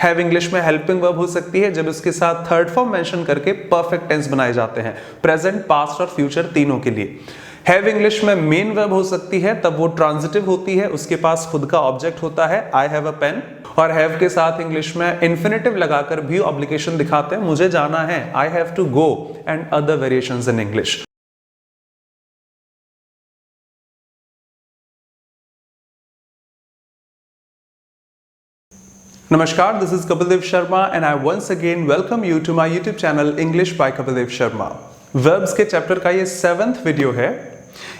Have English में helping verb हो सकती है जब इसके साथ थर्ड फॉर्म मेंशन करके परफेक्ट टेंस बनाए जाते हैं, प्रेजेंट, पास्ट और फ्यूचर तीनों के लिए। हैव इंग्लिश में मेन वर्ब हो सकती है, तब वो ट्रांजिटिव होती है, उसके पास खुद का ऑब्जेक्ट होता है, आई हैव अ पेन। और हैव के साथ इंग्लिश में इंफिनिटिव लगाकर भी ऑब्लिगेशन दिखाते हैं, मुझे जाना है, I have to go, and other variations in English. Namaskar, this is Kapildev Sharma and I once again welcome you to my YouTube channel English by Kapildev Sharma. Verbs के chapter का ये 7th video है।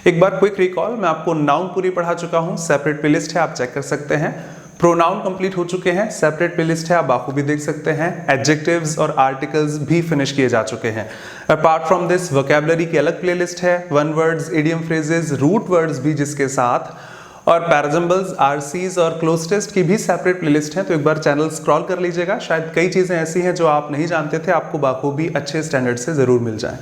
एक बार quick recall, मैं आपको noun पूरी पढ़ा चुका हूँ, सेपरेट प्लेलिस्ट है, आप चेक कर सकते हैं। प्रोनाउन कंप्लीट हो चुके हैं, सेपरेट प्लेलिस्ट है, आप बाकी भी देख सकते हैं। एडजेक्टिव्स और आर्टिकल्स भी फिनिश किए जा चुके हैं। अपार्ट फ्रॉम दिस वोकैबुलरी की अलग प्लेलिस्ट है, one words, idiom phrases, root words भी जिसके साथ, और पैराजम्बल्स, आरसीज और क्लोज टेस्ट की भी सेपरेट प्लेलिस्ट है। तो एक बार चैनल स्क्रॉल कर लीजिएगा, शायद कई चीजें ऐसी हैं जो आप नहीं जानते थे, आपको बाखूबी अच्छे स्टैंडर्ड से जरूर मिल जाए।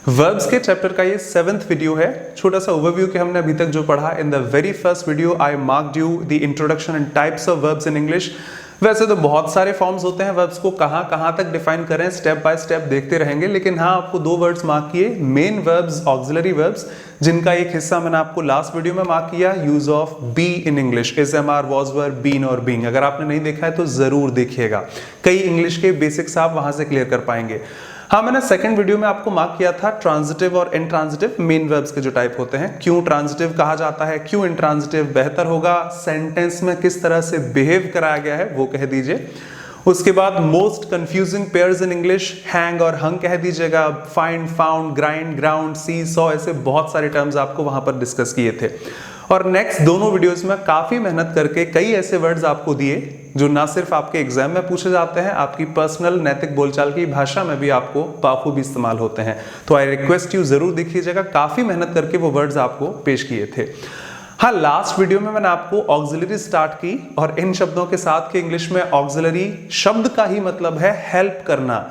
वर्ब्स के चैप्टर का ये 7th वीडियो है। छोटा सा ओवरव्यू के हमने अभी तक जो पढ़ा, इन the very first video I marked you the introduction and types of verbs in English. वैसे तो बहुत सारे फॉर्म्स होते हैं वर्ब्स को कहां तक डिफाइन करें, स्टेप बाय स्टेप देखते रहेंगे, लेकिन हाँ आपको 2 वर्ड्स मार्क किए, मेन वर्ब्स, ऑक्सिलरी वर्ब्स, जिनका एक हिस्सा मैंने आपको लास्ट वीडियो में मार्क किया, use of be in English, is, am, are, was, were, been और बीइंग। अगर आपने नहीं देखा है तो जरूर देखिएगा, कई इंग्लिश के बेसिक्स आप वहां से क्लियर कर पाएंगे। हाँ, मैंने सेकंड वीडियो में आपको मार्क किया था ट्रांजिटिव और इंट्रांजिटिव मेन वर्ब्स के जो टाइप होते हैं, क्यों ट्रांजिटिव कहा जाता है, क्यों इंट्रांजिटिव बेहतर होगा, सेंटेंस में किस तरह से बिहेव कराया गया है वो कह दीजिए। उसके बाद most confusing pairs in English, hang और हंग कह दीजिएगा, फाइंड, फाउंड, ग्राइंड, ग्राउंड, सी, सॉ, ऐसे बहुत सारे टर्म्स आपको वहां पर डिस्कस किए थे। और नेक्स्ट दोनों वीडियोस में काफी मेहनत करके कई ऐसे वर्ड्स आपको दिए जो ना सिर्फ आपके एग्जाम में पूछे जाते हैं, आपकी पर्सनल नैतिक बोलचाल की भाषा में भी आपको बाखूबी इस्तेमाल होते हैं। तो आई रिक्वेस्ट यू जरूर देखिएगा, काफी मेहनत करके वो वर्ड्स आपको पेश किए थे। हाँ, लास्ट वीडियो में मैंने आपको ऑक्सिलरी स्टार्ट की और इन शब्दों के साथ के इंग्लिश में ऑक्सिलरी शब्द का ही मतलब है हेल्प करना।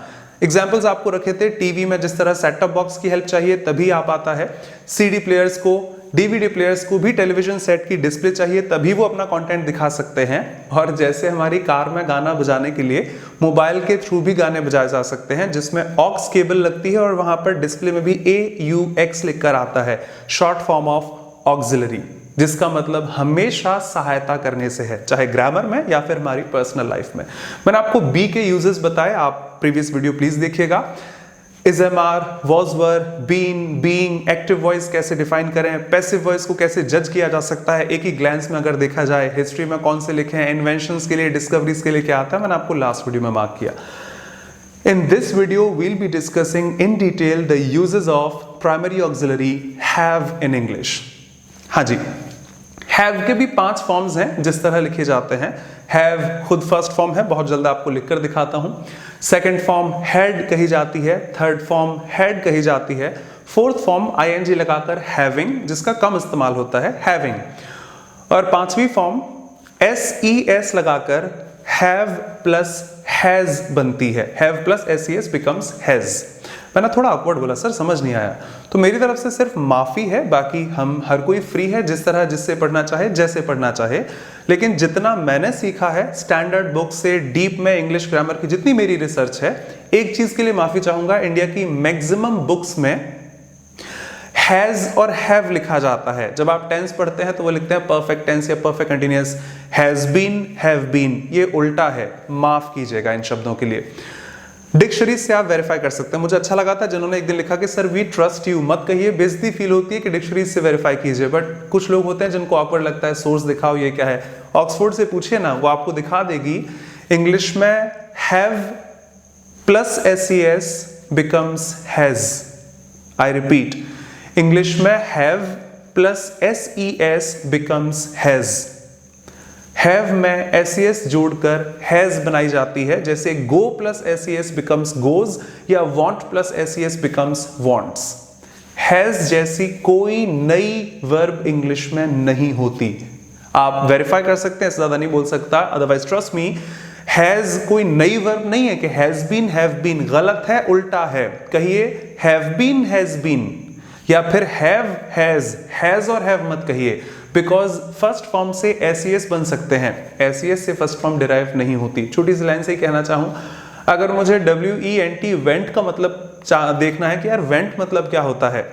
एग्जाम्पल्स आपको रखे थे, टीवी में जिस तरह सेट टॉप बॉक्स की हेल्प चाहिए तभी आप आता है, सीडी प्लेयर्स को, डीवीडी प्लेयर्स को भी टेलीविजन सेट की डिस्प्ले चाहिए तभी वो अपना कंटेंट दिखा सकते हैं, और जैसे हमारी कार में गाना बजाने के लिए मोबाइल के थ्रू भी गाने बजाए जा सकते हैं, जिसमें ऑक्स केबल लगती है और वहां पर डिस्प्ले में भी AUX लिखकर आता है, शॉर्ट फॉर्म ऑफ ऑक्सिलरी, जिसका मतलब हमेशा सहायता करने से है, चाहे ग्रामर में या फिर हमारी पर्सनल लाइफ में। मैंने आपको बी के यूजेस बताए, आप प्रीवियस वीडियो प्लीज देखिएगा। Is, am, are, was, were, been, being, active voice कैसे डिफाइन करें, पैसिव वॉइस को कैसे जज किया जा सकता है एक ही ग्लैंस में अगर देखा जाए, हिस्ट्री में कौन से लिखे हैं, इन्वेंशंस के लिए, डिस्कवरीज के लिए क्या आता है, मैंने आपको लास्ट वीडियो में मार्क किया। In this video, we'll be discussing in detail the uses of primary auxiliary have in English. हाँ जी, have के भी 5 फॉर्म्स हैं जिस तरह लिखे जाते हैं। have खुद फर्स्ट फॉर्म है, बहुत जल्द आपको लिखकर दिखाता हूं। सेकंड फॉर्म had कही जाती है, थर्ड फॉर्म had कही जाती है, फोर्थ फॉर्म ing लगाकर having, जिसका कम इस्तेमाल होता है, having, और पांचवी फॉर्म ses लगाकर have plus has बनती है, have plus ses becomes has। मैंने थोड़ा awkward बोला सर, समझ नहीं आया, तो मेरी तरफ से सिर्फ माफी है, बाकी हम हर कोई फ्री है जिस तरह जिससे पढ़ना चाहे, जैसे पढ़ना चाहे। लेकिन जितना मैंने सीखा है स्टैंडर्ड बुक से, डीप में इंग्लिश ग्रामर की जितनी मेरी रिसर्च है, एक चीज के लिए माफी चाहूंगा, इंडिया की मैक्सिमम बुक्स में हैज और हैव लिखा जाता है। जब आप टेंस पढ़ते हैं तो वो लिखते हैं परफेक्ट टेंस या perfect continuous, has been, have been, ये उल्टा है, माफ कीजिएगा इन शब्दों के लिए। डिक्शनरी से आप वेरीफाई कर सकते हैं। मुझे अच्छा लगा था जिन्होंने एक दिन लिखा कि सर वी ट्रस्ट यू, मत कहिए, बेइज्जती फील होती है कि डिक्शनरी से वेरीफाई कीजिए, बट कुछ लोग होते हैं जिनको ऑकवर्ड लगता है, सोर्स दिखाओ ये क्या है। ऑक्सफोर्ड से पूछिए ना, वो आपको दिखा देगी इंग्लिश में have plus ses becomes has. I repeat, English में have plus ses becomes has. Have में ses जोड़कर हैज बनाई जाती है, जैसे go plus ses becomes goes या want plus ses becomes wants. Has जैसी कोई नई वर्ब इंग्लिश में नहीं होती। आप वेरीफाई कर सकते हैं, ज्यादा नहीं बोल सकता, अदरवाइज ट्रस्ट मी, हैज कोई नई वर्ब नहीं है कि हैज बीन, हैव बीन, गलत है, उल्टा है। कहिए हैव बीन, हैज बीन, या फिर हैव, हैज और हैव मत कहिए। बिकॉज फर्स्ट फॉर्म से एस बन सकते हैं, एस से फर्स्ट फॉर्म डिराइव नहीं होती। छोटी सी लाइन से ही कहना चाहूँ, अगर मुझे WENT वेंट का मतलब देखना है कि यार वेंट मतलब क्या होता है,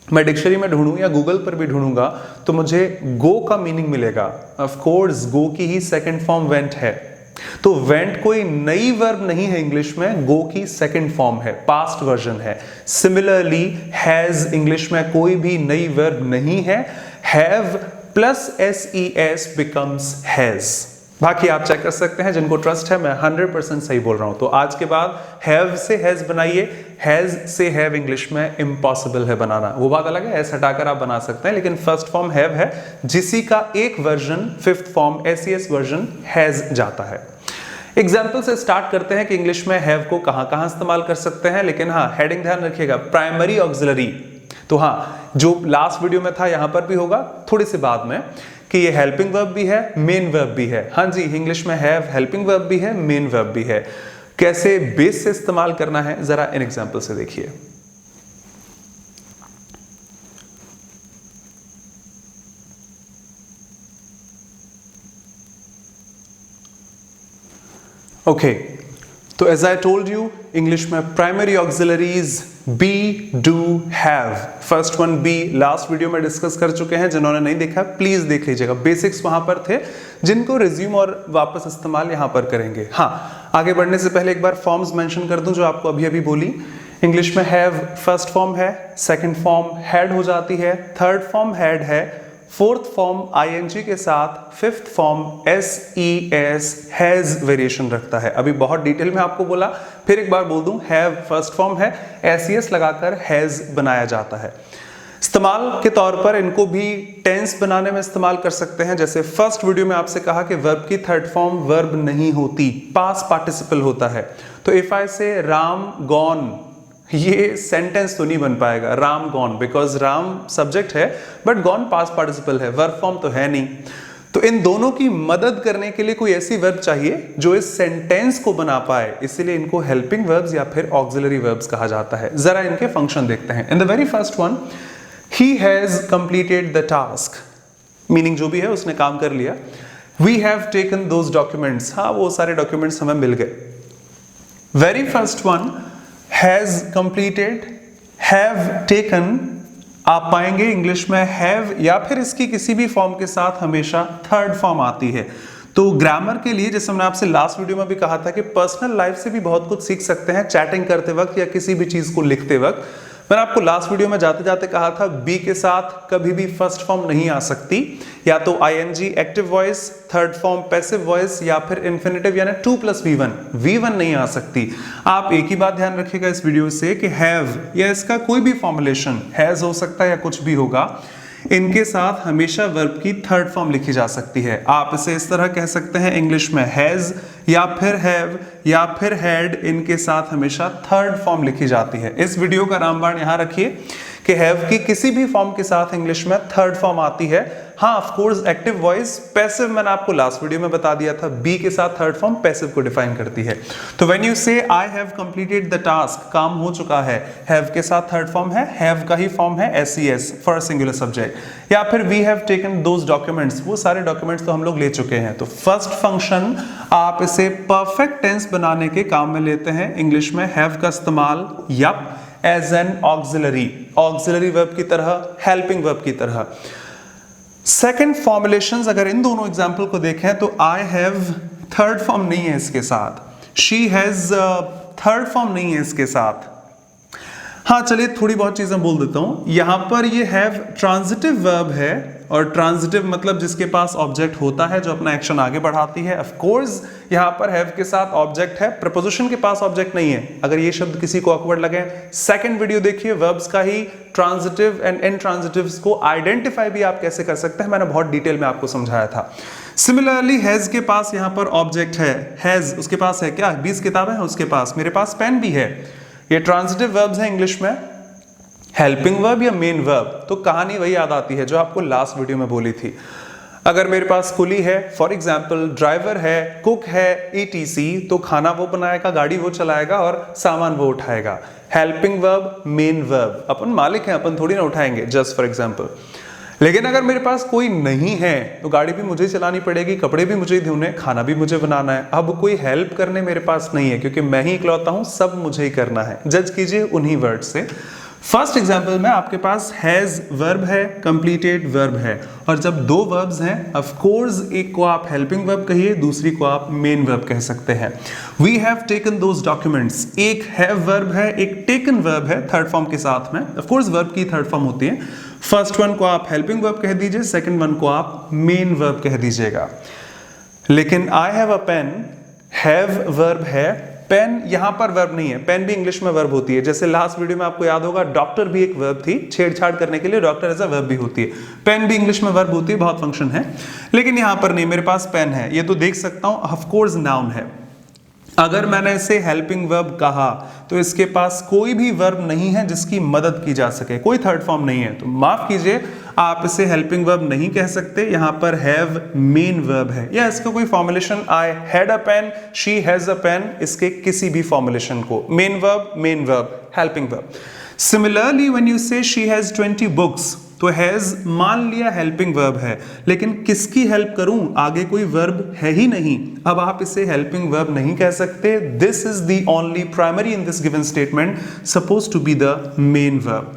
मैं डिक्शनरी में ढूंढूं या गूगल पर भी ढूंढूंगा तो मुझे गो का मीनिंग मिलेगा। ऑफ कोर्स गो की ही सेकंड फॉर्म वेंट है, तो वेंट कोई नई वर्ब नहीं है इंग्लिश में, गो की सेकंड फॉर्म है, पास्ट वर्जन है। सिमिलरली हैज इंग्लिश में कोई भी नई वर्ब नहीं है, have plus SES becomes has. बाकी आप चेक कर सकते हैं, जिनको ट्रस्ट है मैं 100% सही बोल रहा हूं। तो आज के बाद हैव से हैज बनाइए, हैज से हैव इंग्लिश में इम्पॉसिबल है बनाना, वो बात अलग है, एस हटाकर आप बना सकते हैं, लेकिन फर्स्ट फॉर्म हैव है जिसी का एक version fifth form SES version has जाता है। एग्जाम्पल से स्टार्ट करते हैं कि इंग्लिश में हैव को कहां कहां इस्तेमाल कर सकते हैं, लेकिन हाँ हेडिंग ध्यान रखिएगा, प्राइमरी ऑक्सिलरी। तो हाँ जो लास्ट वीडियो में था यहां पर भी होगा थोड़ी सी बाद में, कि ये हेल्पिंग वर्ब भी है, मेन वर्ब भी है। हाँ जी, इंग्लिश में हैव हेल्पिंग वर्ब भी है, मेन वर्ब भी है। कैसे बेस से इस्तेमाल करना है जरा इन एग्जांपल से देखिए। ओके, तो as I told you English में primary auxiliaries be, do, have. First one be last video में डिस्कस कर चुके हैं, जिन्होंने नहीं देखा प्लीज देख लीजिएगा, बेसिक्स वहां पर थे, जिनको रिज्यूम और वापस इस्तेमाल यहां पर करेंगे। हाँ, आगे बढ़ने से पहले एक बार फॉर्म्स मेंशन कर दूं जो आपको अभी अभी बोली। इंग्लिश में हैव फर्स्ट फॉर्म है, सेकंड फॉर्म हैड हो जाती है, थर्ड फॉर्म हैड है, फोर्थ फॉर्म ING के साथ, fifth form SES has variation रखता है। अभी बहुत डिटेल में आपको बोला, फिर एक बार बोल दूं, हैव फर्स्ट फॉर्म है, SES लगाकर हैज बनाया जाता है। इस्तेमाल के तौर पर इनको भी टेंस बनाने में इस्तेमाल कर सकते हैं। जैसे फर्स्ट वीडियो में आपसे कहा कि वर्ब की थर्ड फॉर्म वर्ब नहीं होती, पास्ट पार्टिसिपल होता है। तो इफ आई से राम गॉन, ये सेंटेंस तो नहीं बन पाएगा, Ram gone, because Ram subject है बट गॉन पास्ट पार्टिसिपल है, वर्ब फॉर्म तो है नहीं। तो इन दोनों की मदद करने के लिए कोई ऐसी वर्ब चाहिए जो इस सेंटेंस को बना पाए, इसीलिए इनको हेल्पिंग वर्ब्स या फिर ऑक्सिलरी वर्ब्स कहा जाता है। जरा इनके फंक्शन देखते हैं। In the very first one, he has completed the task, meaning जो भी है उसने काम कर लिया। We have taken those documents, हाँ वो सारे डॉक्यूमेंट्स हमें मिल गए। Very first one, has completed, have taken, आप पाएंगे इंग्लिश में हैव या फिर इसकी किसी भी फॉर्म के साथ हमेशा थर्ड फॉर्म आती है। तो ग्रामर के लिए, जैसे मैंने आपसे लास्ट वीडियो में भी कहा था कि पर्सनल लाइफ से भी बहुत कुछ सीख सकते हैं, चैटिंग करते वक्त या किसी भी चीज को लिखते वक्त। मैंने आपको लास्ट वीडियो में जाते जाते कहा था बी के साथ कभी भी फर्स्ट फॉर्म नहीं आ सकती, या तो ING active voice, third form passive voice, या फिर इन्फिनेटिव यानी 2+V1, V1 नहीं आ सकती। आप एक ही बात ध्यान रखिएगा इस वीडियो से कि हैव या इसका कोई भी फॉर्मुलेशन, हैज हो सकता है या कुछ भी होगा, इनके साथ हमेशा वर्ब की थर्ड फॉर्म लिखी जा सकती है। आप इसे इस तरह कह सकते हैं इंग्लिश में हैज या फिर हैव या फिर हैड, इनके साथ हमेशा थर्ड फॉर्म लिखी जाती है। इस वीडियो का रामबाण यहां रखिए कि हैव की किसी भी फॉर्म के साथ इंग्लिश में थर्ड फॉर्म आती है। हाँ of course active voice, passive मैंने आपको लास्ट वीडियो में बता दिया था, बी के साथ थर्ड फॉर्म पैसिव को डिफाइन करती है। तो व्हेन यू से I have completed the task, काम हो चुका है, हैव के साथ थर्ड फॉर्म है, हैव का ही फॉर्म है SES फॉर सिंगुलर सब्जेक्ट, या फिर we have taken those documents, वो सारे डॉक्यूमेंट्स तो हम लोग ले चुके हैं। तो फर्स्ट फंक्शन आप इसे परफेक्ट टेंस बनाने के काम में लेते हैं, इंग्लिश में हैव का इस्तेमाल यप एज एन ऑक्सिलरी वर्ब की तरह, हेल्पिंग वर्ब की तरह। सेकेंड फॉर्मुलेशंस अगर इन दोनों एग्जाम्पल को देखें तो आई हैव थर्ड फॉर्म नहीं है इसके साथ, शी हैज थर्ड फॉर्म नहीं है इसके साथ। हाँ चलिए थोड़ी बहुत चीजें बोल देता हूं। यहां पर ये हैव ट्रांजिटिव वर्ब है, और ट्रांजिटिव मतलब जिसके पास ऑब्जेक्ट होता है जो अपना एक्शन आगे बढ़ाती है। ऑफ कोर्स यहां पर हैव के साथ ऑब्जेक्ट है, प्रपोजिशन के पास ऑब्जेक्ट नहीं है। अगर ये शब्द किसी को ऑकवर्ड लगे, सेकंड वीडियो देखिए, वर्ब्स का ही ट्रांजिटिव एंड इनट्रांजिटिव्स को आइडेंटिफाई भी आप कैसे कर सकते हैं, मैंने बहुत डिटेल में आपको समझाया था। सिमिलरली हैज के पास यहां पर ऑब्जेक्ट है, हैज उसके पास है क्या, 20 किताबें हैं उसके पास, मेरे पास पेन भी है। ये ट्रांजिटिव वर्ब्स हैं इंग्लिश में, हेल्पिंग वर्ब या मेन वर्ब। तो कहानी वही याद आती है जो आपको लास्ट वीडियो में बोली थी। अगर मेरे पास कुली है, फॉर एग्जाम्पल ड्राइवर है, कुक है, ETC, तो खाना वो बनाएगा, गाड़ी वो चलाएगा और सामान वो उठाएगा। हेल्पिंग वर्ब, मेन वर्ब, अपन मालिक हैं, अपन थोड़ी ना उठाएंगे, जस्ट फॉर एग्जाम्पल। लेकिन अगर मेरे पास कोई नहीं है तो गाड़ी भी मुझे चलानी पड़ेगी, कपड़े भी मुझे धोने, खाना भी मुझे बनाना है। अब कोई हेल्प करने मेरे पास नहीं है क्योंकि मैं ही इकलौता हूं, सब मुझे ही करना है। जज कीजिए उन्हीं वर्ड से। फर्स्ट एग्जाम्पल में आपके पास हैज वर्ब है, कंप्लीटेड वर्ब है, और जब दो वर्ब्स हैं ऑफ कोर्स एक को आप हेल्पिंग वर्ब कहिए, दूसरी को आप मेन वर्ब कह सकते हैं। We have taken those documents, एक हैव वर्ब है, एक टेकन वर्ब है थर्ड फॉर्म के साथ में। ऑफ कोर्स वर्ब की थर्ड फॉर्म होती है। फर्स्ट वन को आप हेल्पिंग वर्ब कह दीजिए, सेकंड वन को आप मेन वर्ब कह दीजिएगा। लेकिन I have a pen, have verb है, पेन यहां पर वर्ब नहीं है। पेन भी इंग्लिश में वर्ब होती है, जैसे लास्ट वीडियो में आपको याद होगा डॉक्टर भी एक वर्ब थी, छेड़छाड़ करने के लिए डॉक्टर एज अ वर्ब भी होती है। पेन भी इंग्लिश में वर्ब होती है, बहुत फंक्शन है, लेकिन यहां पर नहीं। मेरे पास पेन है, ये तो देख सकता हूं ऑफ कोर्स नाउन है। अगर मैंने इसे हेल्पिंग वर्ब कहा तो इसके पास कोई भी वर्ब नहीं है जिसकी मदद की जा सके, कोई थर्ड फॉर्म नहीं है, तो माफ कीजिए आप इसे हेल्पिंग वर्ब नहीं कह सकते। यहां पर हैव मेन वर्ब है, या इसका कोई formulation I had a pen, she has a pen, इसके किसी भी फॉर्मुलेशन को main verb helping verb. Similarly when you say she has 20 books, तो हैज मान लिया हेल्पिंग वर्ब है, लेकिन किसकी हेल्प करूं, आगे कोई वर्ब है ही नहीं। अब आप इसे हेल्पिंग वर्ब नहीं कह सकते। This is the only primary in this given statement suppose to be the main verb.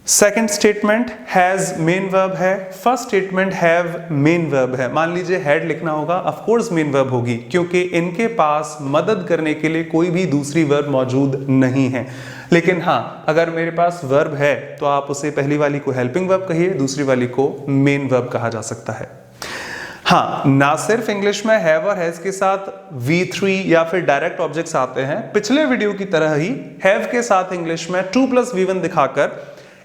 Second statement has main verb है, first statement have main verb है। मान लीजिए हैड लिखना होगा, ऑफ कोर्स मेन वर्ब होगी, क्योंकि इनके पास मदद करने के लिए कोई भी दूसरी वर्ब मौजूद नहीं है। लेकिन हाँ, अगर मेरे पास वर्ब है तो आप उसे पहली वाली को हेल्पिंग वर्ब कहिए, दूसरी वाली को मेन वर्ब कहा जा सकता है। हाँ, ना सिर्फ इंग्लिश में हैव और हैज के साथ V3 या फिर डायरेक्ट ऑब्जेक्ट्स आते हैं, पिछले वीडियो की तरह ही हैव के साथ इंग्लिश में 2+V1 दिखाकर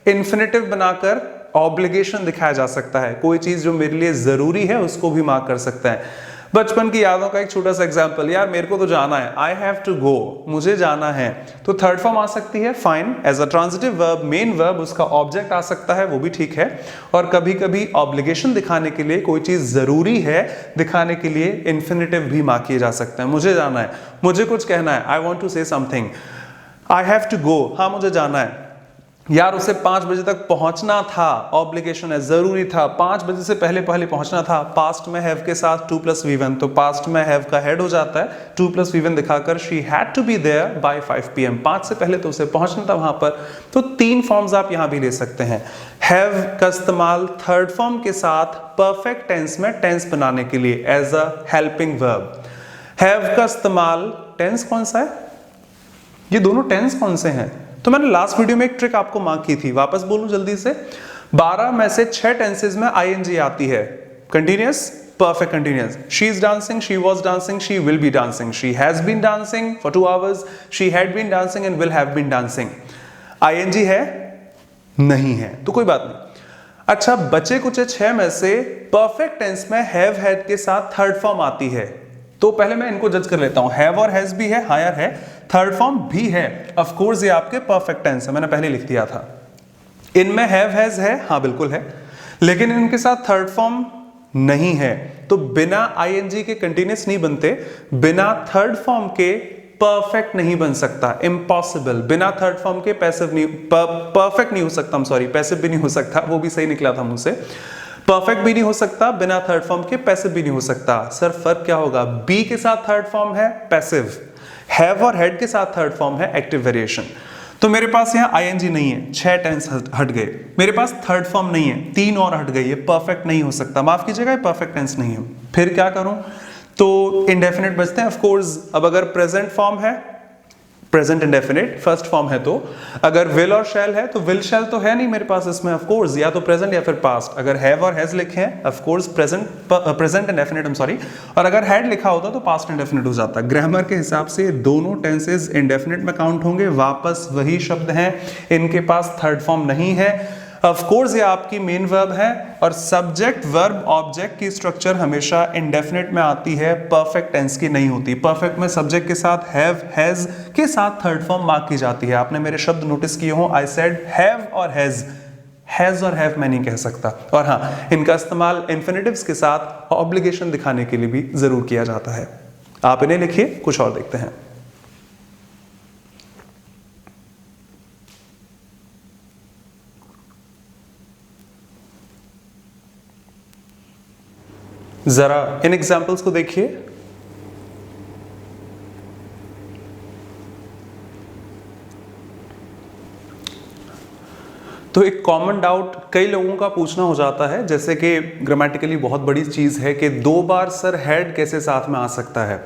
इन्फिनेटिव बनाकर ऑब्लिगेशन दिखाया जा सकता है। कोई चीज जो मेरे लिए जरूरी है उसको भी मार्क कर सकता है। बचपन की यादों का एक छोटा सा एग्जांपल, यार मेरे को तो जाना है, आई हैव टू गो, मुझे जाना है, तो थर्ड फॉर्म आ सकती है, fine, as a transitive verb main verb, उसका ऑब्जेक्ट आ सकता है, वो भी ठीक है। और कभी कभी ऑब्लिगेशन दिखाने के लिए, कोई चीज जरूरी है दिखाने के लिए इन्फिनेटिव भी मार्क किए जा सकते हैं। मुझे जाना है, मुझे कुछ कहना है, I want to say something, I have to go, हाँ मुझे जाना है, यार उसे 5 बजे तक पहुंचना था, ऑब्लिगेशन है, जरूरी था, 5 बजे से पहले पहुंचना था। पास्ट में हैव के साथ 2+V1, तो पास्ट में हैव का हेड हो जाता है, 2+V1 दिखाकर she had to be there by 5 PM, 5 से पहले तो उसे पहुंचना था वहां पर। तो 3 फॉर्म्स आप यहां भी ले सकते हैं। हैव का इस्तेमाल थर्ड फॉर्म के साथ परफेक्ट टेंस में टेंस बनाने के लिए as a helping verb. Have का इस्तेमाल, टेंस कौन सा है, ये दोनों टेंस कौन से हैं, तो मैंने लास्ट वीडियो में एक ट्रिक आपको मार्क की थी, वापस बोलूं जल्दी से। 12 में से 6 टेंसेज में ING आती है, continuous, perfect continuous. She is dancing, she was dancing, she will be dancing, she has been dancing for 2 hours, she had been dancing and will have been dancing. ING है नहीं है तो कोई बात नहीं। अच्छा, बचे कुछ 6 में से परफेक्ट टेंस में हैव हैड के साथ थर्ड फॉर्म आती है, तो पहले मैं इनको जज कर लेता हूं। हैव और हैज भी है, हायर है, थर्ड फॉर्म भी है, ऑफ कोर्स ये आपके परफेक्ट टेंस है, मैंने पहले लिख दिया था। इनमें हैव हैज है, हाँ बिल्कुल है, लेकिन इनके साथ थर्ड फॉर्म नहीं है, तो बिना ING के कंटिन्यूअस नहीं बनते, बिना थर्ड फॉर्म के परफेक्ट नहीं बन सकता, इम्पॉसिबल। बिना थर्ड फॉर्म के पैसिव नहीं, परफेक्ट नहीं हो सकता, सॉरी पैसिव भी नहीं हो सकता, वो भी सही निकला था मुझसे। परफेक्ट भी नहीं हो सकता, बिना थर्ड फॉर्म के पैसिव भी नहीं हो सकता। सर फर्क क्या होगा, बी के साथ थर्ड फॉर्म है पैसिव, हैव और हैड के साथ थर्ड फॉर्म है एक्टिव वेरिएशन। तो मेरे पास यहाँ ING नहीं है, 6 टेंस हट गए, मेरे पास थर्ड फॉर्म नहीं है, 3 और हट गए, ये परफेक्ट नहीं हो सकता, माफ कीजिएगा, ये परफेक्ट टेंस नहीं है। फिर क्या करूं, तो इंडेफिनिट बचते हैं ऑफ कोर्स। अब अगर प्रेजेंट फॉर्म है, प्रेजेंट इंडेफिनिट फर्स्ट फॉर्म है, तो अगर विल और शैल है तो विल शैल तो है नहीं मेरे पास इसमें, ऑफ कोर्स या तो प्रेजेंट या फिर पास्ट। अगर हैव और हैज लिखे हैं of course present indefinite, I am sorry, और अगर हैड लिखा होता तो पास्ट इंडेफिनिट हो जाता। ग्रामर के हिसाब से दोनों टेंसेस इंडेफिनिट में काउंट होंगे, वापस वही शब्द हैं, इनके पास थर्ड फॉर्म नहीं है। ऑफ कोर्स ये आपकी मेन वर्ब है, और सब्जेक्ट वर्ब ऑब्जेक्ट की स्ट्रक्चर हमेशा इंडेफिनिट में आती है, परफेक्ट टेंस की नहीं होती। परफेक्ट में सब्जेक्ट के साथ हैव हैज के साथ थर्ड फॉर्म मार्क की जाती है। आपने मेरे शब्द नोटिस किए हो, आई सेड हैव और हैज, हैज और हैव मैं नहीं कह सकता। और हाँ, इनका इस्तेमाल इन्फिनिटिव्स के साथ ऑब्लिगेशन दिखाने के लिए भी जरूर किया जाता है। आप इन्हें लिखिए, कुछ और देखते हैं। जरा इन एग्जाम्पल्स को देखिए। तो एक कॉमन डाउट कई लोगों का पूछना हो जाता है, जैसे कि ग्रामेटिकली बहुत बड़ी चीज है कि 2 बार सर हैड कैसे साथ में आ सकता है।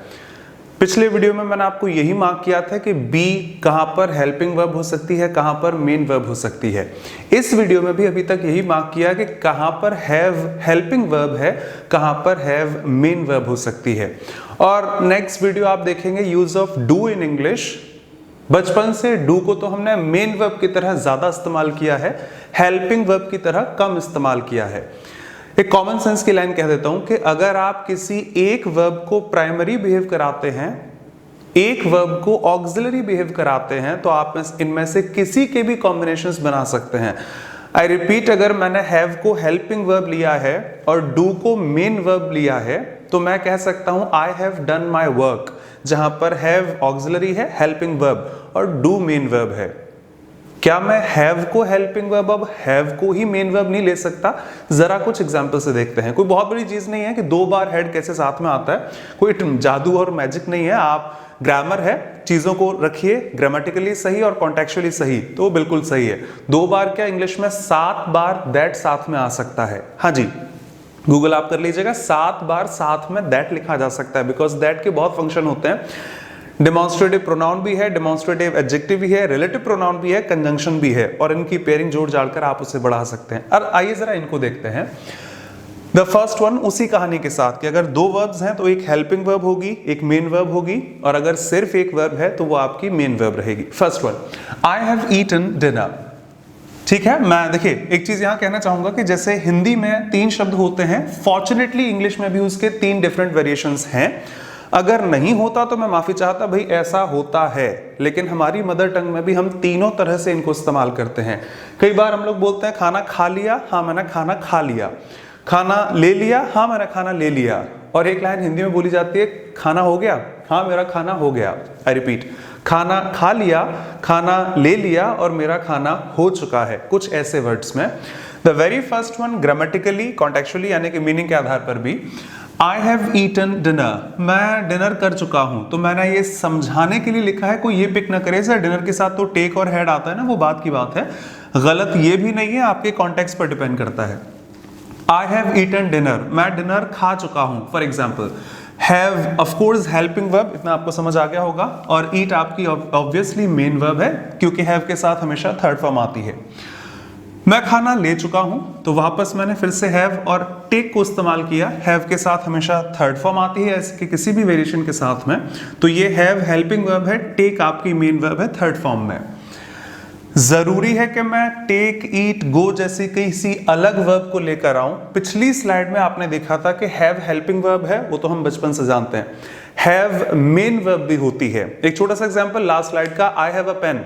पिछले वीडियो में मैंने आपको यही मार्क किया था कि बी कहां पर हेल्पिंग वर्ब हो सकती है, कहां पर मेन वर्ब हो सकती है। इस वीडियो में भी अभी तक यही मार्क किया कि कहां पर हैव हेल्पिंग वर्ब है, कहां पर हैव मेन वर्ब हो सकती है। और नेक्स्ट वीडियो आप देखेंगे use of do in English. बचपन से डू को तो हमने मेन वर्ब की तरह ज्यादा इस्तेमाल किया है, हेल्पिंग वर्ब की तरह कम इस्तेमाल किया है। एक कॉमन सेंस की लाइन कह देता हूं कि अगर आप किसी एक वर्ब को प्राइमरी बिहेव कराते हैं, एक वर्ब को ऑक्सिलरी बिहेव कराते हैं, तो आप इनमें से किसी के भी कॉम्बिनेशंस बना सकते हैं। आई रिपीट, अगर मैंने हैव को हेल्पिंग वर्ब लिया है और डू को मेन वर्ब लिया है, तो मैं कह सकता हूं I have done my work, जहां पर हैव ऑक्सिलरी है, हेल्पिंग वर्ब, और डू मेन वर्ब है। क्या मैं हैव को हेल्पिंग वर्ब अब हैव को ही मेन वर्ब नहीं ले सकता? जरा कुछ एग्जांपल से देखते हैं। कोई बहुत बड़ी चीज नहीं है कि 2 बार हेड कैसे साथ में आता है, कोई जादू और मैजिक नहीं है। आप ग्रामर है, चीजों को रखिए ग्रामेटिकली सही और कॉन्टेक्चुअली सही, तो बिल्कुल सही है। 2 बार क्या, इंग्लिश में 7 बार दैट साथ में आ सकता है। हाँ जी, गूगल आप कर लीजिएगा, 7 बार साथ में दैट लिखा जा सकता है, बिकॉज दैट के बहुत फंक्शन होते हैं। डेमोन्स्ट्रेटिव प्रोनाउन भी है, डेमोन्स्ट्रेटिव एडजेक्टिव भी है, रिलेटिव प्रोनाउन भी है, कंजंक्शन भी है, और इनकी पेयरिंग जोड़ जाड़कर आप उसे बढ़ा सकते हैं। और आइए जरा इनको देखते हैं। द फर्स्ट वन उसी कहानी के साथ कि अगर 2 वर्ब्स हैं तो एक हेल्पिंग वर्ब होगी, एक मेन वर्ब होगी, और अगर सिर्फ एक वर्ब है तो वो आपकी मेन वर्ब रहेगी। First one, I have eaten dinner. ठीक है, मैं देखिए एक चीज यहां कहना चाहूंगा कि जैसे हिंदी में 3 शब्द होते हैं, फॉर्चुनेटली इंग्लिश में भी उसके 3 डिफरेंट वेरिएशंस हैं। अगर नहीं होता तो मैं माफी चाहता, भाई ऐसा होता है, लेकिन हमारी मदर टंग में भी हम तीनों तरह से इनको इस्तेमाल करते हैं। कई बार हम लोग बोलते हैं खाना खा लिया, हाँ मैंने खाना खा लिया। खाना ले लिया, हाँ मैंने खाना ले लिया। और एक लाइन हिंदी में बोली जाती है, खाना हो गया, हाँ मेरा खाना हो गया। आई रिपीट, खाना खा लिया, खाना ले लिया, और मेरा खाना हो चुका है, कुछ ऐसे वर्ड्स में। The very first one grammatically contextually यानी कि मीनिंग के आधार पर भी, आई हैव ईटन डिनर, मैं डिनर कर चुका हूं, तो मैंने ये समझाने के लिए लिखा है। कोई ये पिक ना करे सर डिनर के साथ तो टेक और हैड आता है ना, वो बात की बात है, गलत ये भी नहीं है, आपके कॉन्टेक्स्ट पर डिपेंड करता है। आई हैव ईटन डिनर, मैं डिनर खा चुका हूं। For example, have of course helping verb, इतना आपको समझ आ गया होगा, और ईट आपकी ऑब्वियसली मेन वर्ब है, क्योंकि हैव के साथ हमेशा थर्ड फॉर्म आती है। मैं खाना ले चुका हूं, तो वापस मैंने फिर से हैव और टेक को इस्तेमाल किया। हैव के साथ हमेशा थर्ड फॉर्म आती है, ऐसे कि किसी भी वेरिएशन के साथ में, तो ये हैव हेल्पिंग वर्ब है, टेक आपकी मेन वर्ब है थर्ड फॉर्म में। जरूरी है कि मैं टेक, ईट, गो जैसी किसी अलग वर्ब को लेकर आऊं। पिछली स्लाइड में आपने देखा था कि हैव हेल्पिंग वर्ब है, वो तो हम बचपन से जानते हैं। हैव मेन वर्ब भी होती है। एक छोटा सा एग्जांपल लास्ट स्लाइड का, आई हैव अ पेन,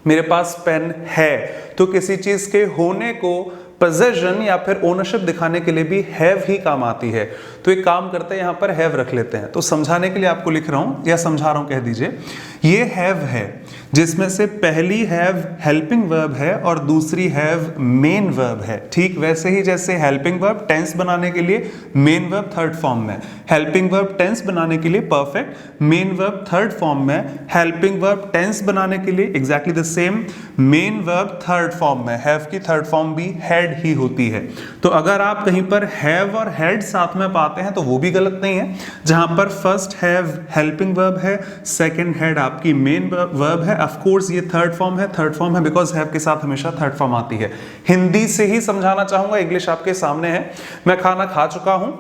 मेरे पास पेन है, तो किसी चीज के होने को पोजेशन या फिर ओनरशिप दिखाने के लिए भी हैव ही काम आती है। तो एक काम करते हैं, यहां पर हैव रख लेते हैं। तो समझाने के लिए आपको लिख रहा हूं या समझा रहा हूं कह दीजिए, ये हैव है जिसमें से पहली हैव हेल्पिंग वर्ब है और दूसरी हैव मेन वर्ब है। ठीक वैसे ही जैसे हेल्पिंग वर्ब टेंस बनाने के लिए मेन वर्ब थर्ड फॉर्म में, हेल्पिंग वर्ब टेंस बनाने के लिए perfect, main verb third form में, हेल्पिंग वर्ब टेंस बनाने के लिए exactly the same, main verb third form में। हैव की थर्ड फॉर्म भी हैड ही होती है। तो अगर आप कहीं पर हैव और हैड साथ में पाते हैं तो वो भी गलत नहीं है। जहां पर फर्स्ट हैव हेल्पिंग वर्ब है, सेकंड हैड आपकी मेन वर्ब है, ऑफ कोर्स ये थर्ड फॉर्म है बिकॉज हैव के साथ हमेशा थर्ड फॉर्म आती है। हिंदी से ही समझाना चाहूंगा, इंग्लिश आपके सामने है। मैं खाना खा चुका हूं,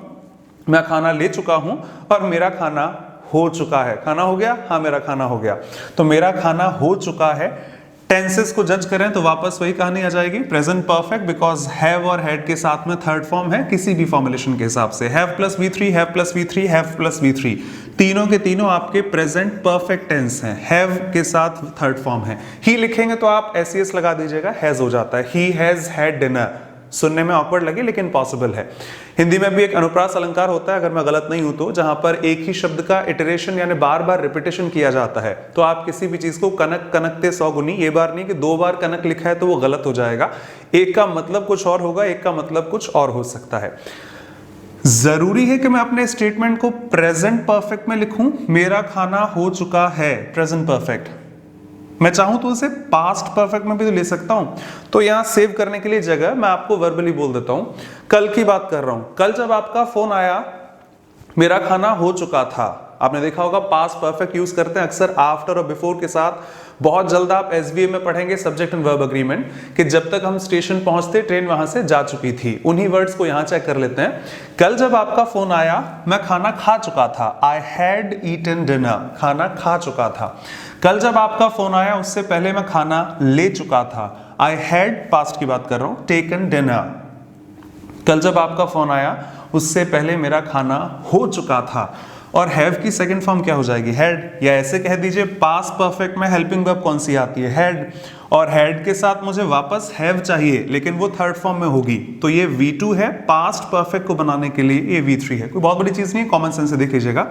मैं खाना ले चुका हूं, और मेरा खाना हो चुका है। खाना हो गया, हाँ मेरा खाना हो गया। तो मेरा खाना हो चुका है। टेंसेस को जज करें तो वापस वही कहानी आ जाएगी, प्रेजेंट परफेक्ट, बिकॉज हैव और हैड के साथ में थर्ड फॉर्म है किसी भी फॉर्मुलेशन के हिसाब से। Have plus V3, have plus V3, have plus V3, तीनों के तीनों आपके प्रेजेंट परफेक्ट टेंस हैं। हैव के साथ थर्ड फॉर्म है। ही लिखेंगे तो आप SES लगा दीजिएगा, हैज हो जाता है। He has had dinner. सुनने में ऑकवर्ड लगे लेकिन पॉसिबल है। हिंदी में भी एक अनुप्रास अलंकार होता है, अगर मैं गलत नहीं हूं तो, जहां पर एक ही शब्द का इटरेशन यानी बार बार रिपीटेशन किया जाता है। तो आप किसी भी चीज को कनक कनकते 100 गुनी, ये बार नहीं कि 2 बार कनक लिखा है तो वो गलत हो जाएगा। एक का मतलब कुछ और होगा, एक का मतलब कुछ और हो सकता है। जरूरी है कि मैं अपने स्टेटमेंट को प्रेजेंट परफेक्ट में लिखूं? मेरा खाना हो चुका है, प्रेजेंट परफेक्ट। मैं चाहूं तो उसे पास्ट परफेक्ट में भी तो ले सकता हूं। तो यहां सेव करने के लिए जगह मैं आपको वर्बली बोल देता हूं। कल की बात कर रहा हूं, कल जब आपका फोन आया, मेरा खाना हो चुका था। आपने देखा होगा पास्ट परफेक्ट यूज करते हैं अक्सर आफ्टर और बिफोर के साथ। बहुत जल्द आप एसबीए में पढ़ेंगे सब्जेक्ट एंड वर्ब अग्रीमेंट कि जब तक हम स्टेशन पहुंचते ट्रेन वहां से जा चुकी थी। उन्हीं वर्ड्स को यहां चेक कर लेते हैं। कल जब आपका फोन आया, मैं खाना खा चुका था। आई हैड ईटन डिनर, खाना खा चुका था। कल जब आपका फोन आया, उससे पहले मैं खाना ले चुका था। आई हैड, पास्ट की बात कर रहा हूं, टेकन डिनर। कल जब आपका फोन आया, उससे पहले मेरा खाना हो चुका था। और हैव की सेकंड फॉर्म क्या हो जाएगी? हैड। या ऐसे कह दीजिए पास्ट परफेक्ट में हेल्पिंग वर्ब कौन सी आती है? हैड। और हैड के साथ मुझे वापस हैव चाहिए, लेकिन वो थर्ड फॉर्म में होगी। तो ये V2 है, पास्ट परफेक्ट को बनाने के लिए ये V3 है। कोई बहुत बड़ी चीज नहीं है, कॉमन सेंस से देख लीजिएगा।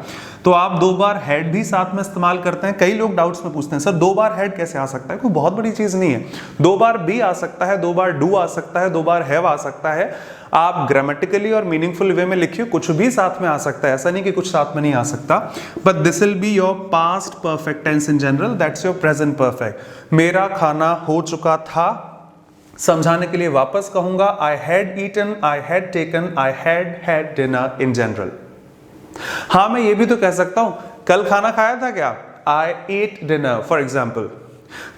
तो आप 2 बार हैड भी साथ में इस्तेमाल करते हैं। कई लोग डाउट्स में पूछते हैं, सर 2 बार हैड कैसे आ सकता है? कोई बहुत बड़ी चीज नहीं है। 2 बार बी आ सकता है, 2 बार डू आ सकता है, 2 बार हैव आ सकता है। आप ग्रामेटिकली और मीनिंगफुल वे में लिखिए, कुछ भी साथ में आ सकता है। ऐसा नहीं कि कुछ साथ में नहीं आ सकता। But this will be your past perfect tense in general, that's your present perfect. मेरा खाना हो चुका था, समझाने के लिए वापस कहूंगा I had eaten, I had taken, I had dinner in general. हाँ, मैं ये भी तो कह सकता हूं, कल खाना खाया था क्या? आई एट डिनर फॉर एग्जाम्पल।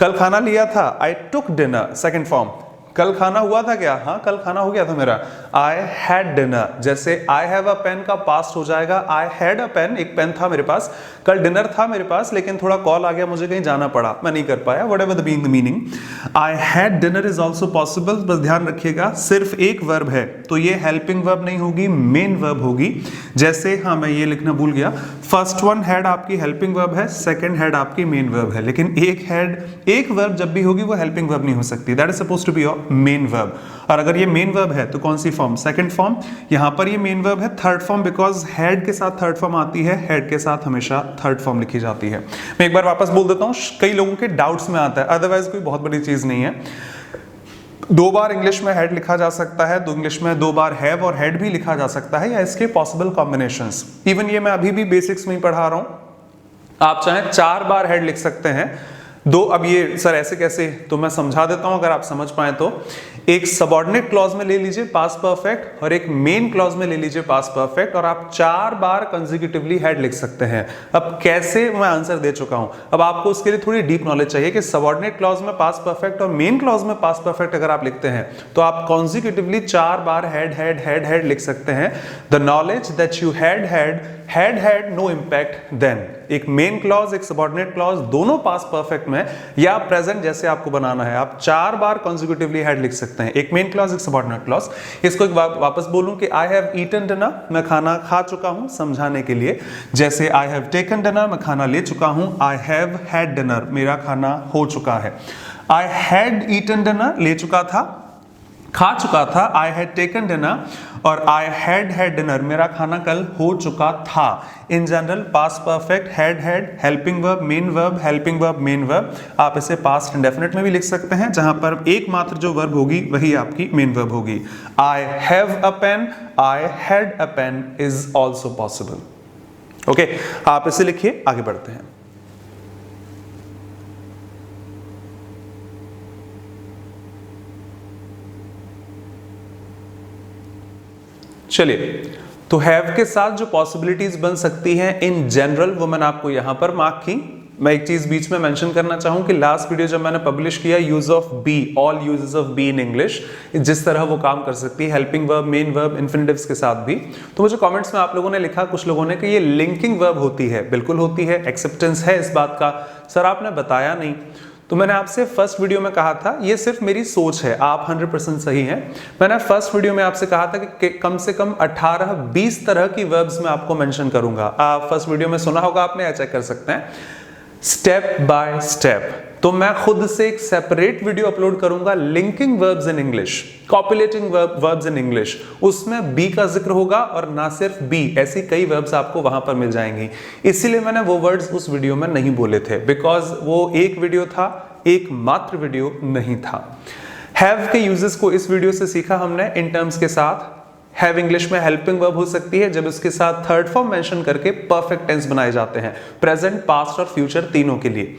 कल खाना लिया था, आई टुक डिनर, सेकेंड फॉर्म। कल खाना हुआ था क्या? हाँ, कल खाना हो गया था मेरा। आई हैड डिनर। जैसे आई हैव अ पेन का पास्ट हो जाएगा आई हैड अ पेन, एक पेन था मेरे पास। कल डिनर था मेरे पास, लेकिन थोड़ा कॉल आ गया, मुझे कहीं जाना पड़ा, मैं नहीं कर पाया। Whatever the being the meaning, I had dinner is also possible. बस ध्यान रखिएगा, सिर्फ एक वर्ब है तो ये हेल्पिंग वर्ब नहीं होगी, मेन वर्ब होगी। जैसे, हाँ मैं ये लिखना भूल गया, फर्स्ट वन हैड आपकी हेल्पिंग वर्ब है, सेकंड हैड आपकी मेन वर्ब है। लेकिन एक वर्ब जब भी होगी वो हेल्पिंग वर्ब नहीं हो सकती। That is supposed to be your main verb. और अगर ये मेन वर्ब है तो कौन सी फॉर्म? Second form. यहां पर ये मेन वर्ब है, थर्ड फॉर्म, बिकॉज हैड के साथ थर्ड फॉर्म आती है। हैड के साथ हमेशा थर्ड फॉर्म लिखी जाती है। मैं एक बार वापस बोल देता हूं, कई लोगों के डाउट्स में आता है, अदरवाइज कोई बहुत बड़ी चीज नहीं है। 2 बार इंग्लिश में हैड लिखा जा सकता है, 2 इंग्लिश में 2 बार हैव और हैड भी लिखा जा सकता है, या इसके पॉसिबल कॉम्बिनेशंस। इवन ये मैं अभी भी बेसिक्स में ही पढ़ा रहा हूं। आप चाहें 4 बार हैड लिख सकते हैं। 2, अब ये सर ऐसे कैसे, तो मैं समझा देता हूं अगर आप समझ पाए तो। एक सबऑर्डिनेट क्लॉज में ले लीजिए पास्ट परफेक्ट और एक मेन क्लॉज में ले लीजिए पास्ट परफेक्ट, और आप 4 बार कंसेक्यूटिवली हैड लिख सकते हैं। अब कैसे, मैं आंसर दे चुका हूं। अब आपको उसके लिए थोड़ी डीप नॉलेज चाहिए कि सबऑर्डिनेट क्लॉज में पास्ट परफेक्ट और मेन क्लॉज में पास्ट परफेक्ट अगर आप लिखते हैं तो आप कंसेक्यूटिवली 4 बार हैड लिख सकते हैं। The knowledge that you had no impact then। एक मेन क्लॉज, एक सबऑर्डिनेट क्लॉज, दोनों पास्ट परफेक्ट में या प्रेजेंट जैसे आपको बनाना है, आप 4 बार कंसेक्यूटिवली हैड लिख सकते हैं। एक मेन क्लॉज, एक सबऑर्डिनेट क्लॉज। इसको एक वापस बोलूं कि आई हैव ईटन डिनर, मैं खाना खा चुका हूं, समझाने के लिए। जैसे आई हैव टेकन डिनर, मैं खाना ले चुका हूं। आई हैव हैड डिनर, मेरा खाना हो चुका है। आई हैड ईटन डिनर, ले चुका था, खा चुका था। आई हैड टेकन डिनर और आई हैड डिनर, मेरा खाना कल हो चुका था। In general past perfect, had, helping verb, main verb, helping verb, main verb. आप इसे पास्ट इंडेफिनिट में भी लिख सकते हैं, जहां पर एकमात्र जो वर्ब होगी वही आपकी मेन वर्ब होगी। I have a pen, I had a pen is also possible. Okay, आप इसे लिखिए, आगे बढ़ते हैं। चलिए, तो हैव के साथ जो पॉसिबिलिटीज बन सकती हैं इन जनरल, वो मैंने आपको यहां पर मार्क की। मैं एक चीज बीच में मेंशन करना चाहूं कि लास्ट वीडियो जब मैंने पब्लिश किया use of be, all uses of be in English, जिस तरह वो काम कर सकती है helping verb, main verb, infinitives के साथ भी, तो मुझे कमेंट्स में आप लोगों ने लिखा, कुछ लोगों ने, कि ये लिंकिंग वर्ब होती है। बिल्कुल होती है, एक्सेप्टेंस है इस बात का। सर आपने बताया नहीं। तो मैंने आपसे फर्स्ट वीडियो में कहा था, ये सिर्फ मेरी सोच है, आप 100% सही हैं। मैंने फर्स्ट वीडियो में आपसे कहा था कि कम से कम 18-20 तरह की वर्ब्स मैं आपको मेंशन करूंगा। आप फर्स्ट वीडियो में सुना होगा आपने, चेक कर सकते हैं, स्टेप बाय स्टेप। तो मैं खुद से एक सेपरेट वीडियो अपलोड करूंगा, linking verbs in English, copulating verbs in English. उसमें बी का जिक्र होगा और ना सिर्फ बी, ऐसी कई वर्ब्स आपको वहां पर मिल जाएंगी। इसीलिए मैंने वो वर्ड्स उस वीडियो में नहीं बोले थे, बिकॉज वो एक वीडियो था, एक मात्र वीडियो नहीं था। हैव के यूजेस को इस वीडियो से सीखा हमने इन टर्म्स के साथ। हैव इंग्लिश में हेल्पिंग वर्ब हो सकती है जब इसके साथ थर्ड फॉर्म मेंशन करके परफेक्ट टेंस बनाए जाते हैं, प्रेजेंट, पास्ट और फ्यूचर तीनों के लिए।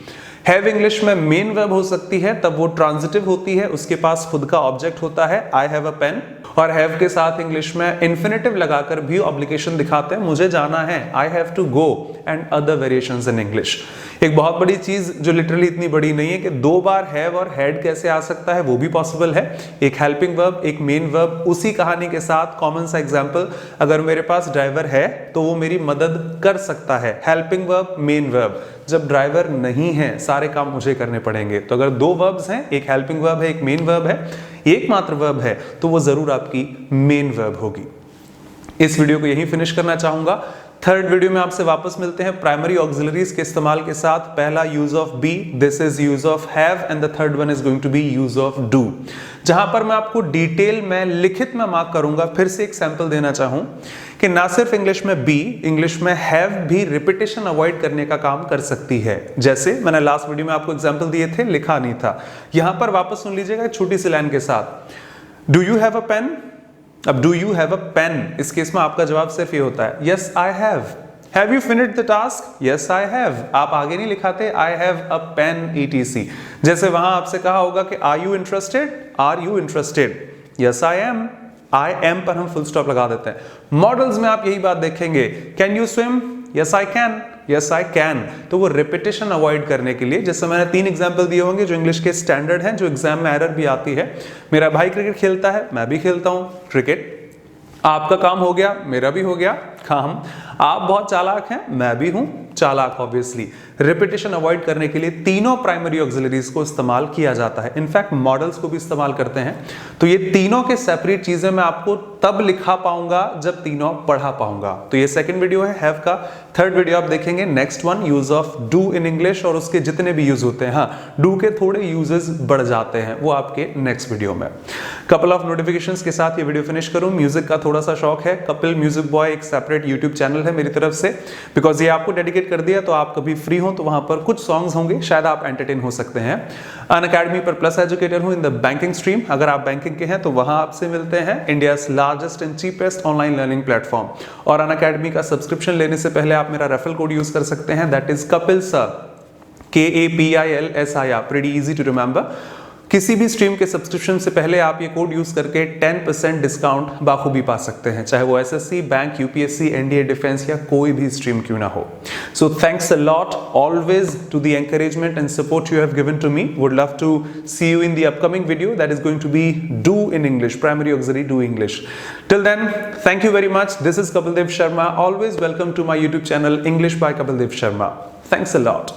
हैव इंग्लिश में मेन वर्ब हो सकती है तब वो ट्रांजिटिव होती है, उसके पास खुद का ऑब्जेक्ट होता है, आई हैव अ पेन। और हैव के साथ इंग्लिश में इन्फिनेटिव लगाकर भी ऑब्लिगेशन दिखाते हैं, मुझे जाना है, I have to go, and other variations in English. एक बहुत बड़ी चीज जो लिटरली इतनी बड़ी नहीं है कि दो बार हैव और हैड कैसे आ सकता है, वो भी पॉसिबल है। एक हेल्पिंग वर्ब, एक मेन वर्ब, उसी कहानी के साथ कॉमन सा एग्जांपल, अगर मेरे पास ड्राइवर है तो वो मेरी मदद कर सकता है, हेल्पिंग वर्ब, मेन वर्ब। जब ड्राइवर नहीं है सारे काम मुझे करने पड़ेंगे, तो अगर दो वर्ब्स हैं, एक हेल्पिंग वर्ब है, एक मेन वर्ब है, एकमात्र वर्ब है, तो वो जरूर आपकी मेन वर्ब होगी। इस वीडियो को यहीं फिनिश करना चाहूंगा। थर्ड वीडियो में आपसे वापस मिलते हैं प्राइमरी ऑक्सिलरीज के इस्तेमाल के साथ। पहला use of be, this is use of have, and the third one is going to be use of do, जहां पर मैं आपको डिटेल में लिखित में मार्क करूंगा। फिर से एक सैंपल देना चाहूं कि ना सिर्फ इंग्लिश में बी, इंग्लिश में हैव भी रिपीटेशन अवॉइड करने का काम कर सकती है। जैसे मैंने लास्ट वीडियो में आपको एग्जांपल दिए थे, लिखा नहीं था, यहां पर वापस सुन लीजिएगा छोटी सी लाइन के साथ, do you have a pen. अब do you have a pen, इस केस में आपका जवाब सिर्फ ये होता है, yes I have. Have you finished the task, yes I have. आप आगे नहीं लिखाते I have a pen etc। जैसे वहां आपसे कहा होगा कि are you interested, are you interested, yes I am. I am पर हम फुल स्टॉप लगा देते हैं। मॉडल्स में आप यही बात देखेंगे, can you swim, yes I can, yes I can. तो वो रिपीटेशन अवॉइड करने के लिए, जैसे मैंने 3 एग्जांपल दिए होंगे जो इंग्लिश के स्टैंडर्ड हैं, जो एग्जाम में एरर भी आती है। मेरा भाई क्रिकेट खेलता है, मैं भी खेलता हूं क्रिकेट। आपका काम हो गया, मेरा भी हो गया काम। आप बहुत चालाक हैं, मैं भी हूं चालाक। ऑब्वियसली रिपीटेशन अवॉइड करने के लिए तीनों प्राइमरी ऑक्सिलरीज को इस्तेमाल किया जाता है, इनफैक्ट मॉडल्स को भी इस्तेमाल करते हैं। तो ये तीनों के सेपरेट चीजें मैं आपको तब लिखा पाऊंगा जब तीनों पढ़ा पाऊंगा। तो ये सेकंड वीडियो है हैव का। थर्ड वीडियो आप देखेंगे next one, use of do in English, और उसके जितने भी यूज होते हैं, हाँ डू के थोड़े यूजेस बढ़ जाते हैं, वो आपके नेक्स्ट वीडियो में। कपल ऑफ नोटिफिकेशंस के साथ ये वीडियो फिनिश करूं। म्यूजिक का थोड़ा सा शौक है, कपिल म्यूजिक बॉय एक सेपरेट यूट्यूब चैनल है मेरी तरफ से, बिकॉज ये आपको डेडिकेट कर दिया, तो आप कभी फ्री हो तो वहां पर कुछ सॉन्ग्स होंगे, शायद आप एंटरटेन हो सकते हैं। अनअकैडमी पर प्लस एजुकेटर हूं इन द बैंकिंग स्ट्रीम, अगर आप बैंकिंग के हैं तो वहां आपसे मिलते हैं, India's largest and cheapest online learning platform. और अनअकैडमी का सब्सक्रिप्शन लेने से पहले आप मेरा रेफरल कोड यूज कर सकते हैं, that is Kapil sir, KAPILSIR, pretty easy to remember. किसी भी स्ट्रीम के सब्सक्रिप्शन से पहले आप ये कोड यूज करके 10% डिस्काउंट बाखूबी पा सकते हैं, चाहे वो SSC, bank, UPSC, NDA, defence या कोई भी स्ट्रीम क्यों ना हो। So thanks a lot always to the encouragement and support you have given to me. Would love to see you in the upcoming video that is going to be do in English, primary auxiliary do English. Till then, thank you very much. This is Kapil Dev Sharma. Always welcome to my YouTube channel English bye Kapil Dev Sharma. Thanks a lot.